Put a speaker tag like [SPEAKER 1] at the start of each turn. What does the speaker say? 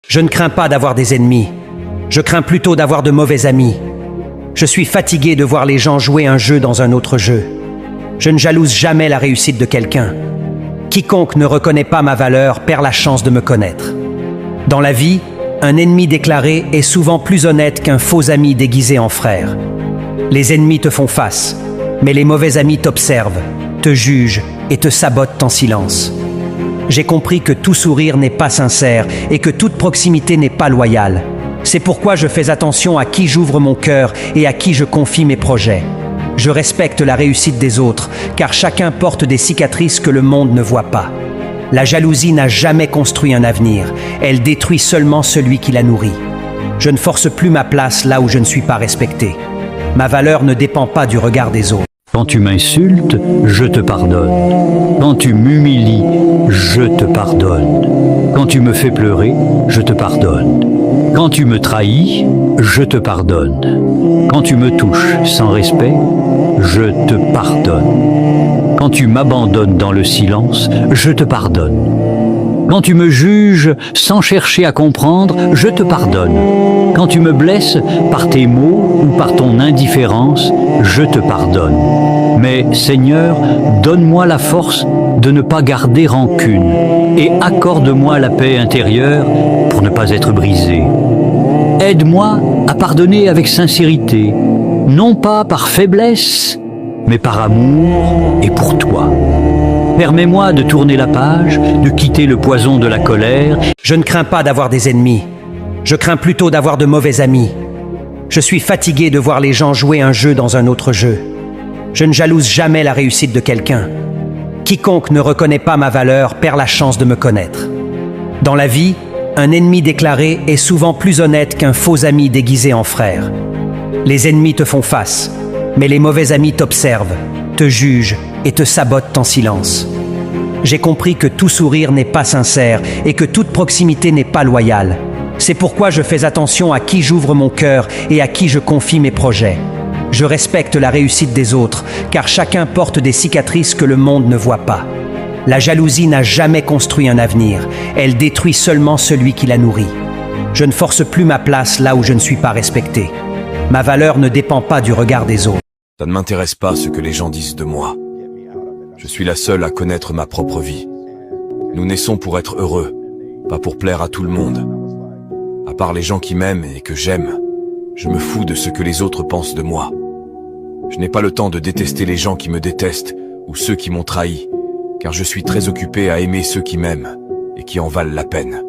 [SPEAKER 1] Je ne crains pas d'avoir des ennemis. Je crains plutôt d'avoir de mauvais amis. Je suis fatigué de voir les gens jouer un jeu dans un autre jeu. Je ne jalouse jamais la réussite de quelqu'un. Quiconque ne reconnaît pas ma valeur perd la chance de me connaître. Dans la vie, un ennemi déclaré est souvent plus honnête qu'un faux ami déguisé en frère. Les ennemis te font face, mais les mauvais amis t'observent, te jugent et te sabotent en silence. J'ai compris que tout sourire n'est pas sincère et que toute proximité n'est pas loyale. C'est pourquoi je fais attention à qui j'ouvre mon cœur et à qui je confie mes projets. Je respecte la réussite des autres, car chacun porte des cicatrices que le monde ne voit pas. La jalousie n'a jamais construit un avenir, elle détruit seulement celui qui la nourrit. Je ne force plus ma place là où je ne suis pas respecté. Ma valeur ne dépend pas du regard des autres.
[SPEAKER 2] Quand tu m'insultes, je te pardonne. Quand tu m'humilies, je te pardonne. Quand tu me fais pleurer, je te pardonne. Quand tu me trahis, je te pardonne. Quand tu me touches sans respect, je te pardonne. Quand tu m'abandonnes dans le silence, je te pardonne. Quand tu me juges sans chercher à comprendre, je te pardonne. Quand tu me blesses par tes mots ou par ton indifférence, je te pardonne. Mais Seigneur, donne-moi la force de ne pas garder rancune et accorde-moi la paix intérieure pour ne pas être brisé. Aide-moi à pardonner avec sincérité, non pas par faiblesse, mais par amour et pour toi. Permets-moi de tourner la page, de quitter le poison de la colère.
[SPEAKER 1] Je ne crains pas d'avoir des ennemis. Je crains plutôt d'avoir de mauvais amis. Je suis fatigué de voir les gens jouer un jeu dans un autre jeu. Je ne jalouse jamais la réussite de quelqu'un. Quiconque ne reconnaît pas ma valeur perd la chance de me connaître. Dans la vie, un ennemi déclaré est souvent plus honnête qu'un faux ami déguisé en frère. Les ennemis te font face, mais les mauvais amis t'observent, te jugent et te sabotent en silence. J'ai compris que tout sourire n'est pas sincère et que toute proximité n'est pas loyale. C'est pourquoi je fais attention à qui j'ouvre mon cœur et à qui je confie mes projets. Je respecte la réussite des autres, car chacun porte des cicatrices que le monde ne voit pas. La jalousie n'a jamais construit un avenir, elle détruit seulement celui qui la nourrit. Je ne force plus ma place là où je ne suis pas respecté. Ma valeur ne dépend pas du regard des autres.
[SPEAKER 3] Ça ne m'intéresse pas ce que les gens disent de moi. Je suis la seule à connaître ma propre vie. Nous naissons pour être heureux, pas pour plaire à tout le monde. À part les gens qui m'aiment et que j'aime, je me fous de ce que les autres pensent de moi. Je n'ai pas le temps de détester les gens qui me détestent ou ceux qui m'ont trahi, car je suis très occupé à aimer ceux qui m'aiment et qui en valent la peine.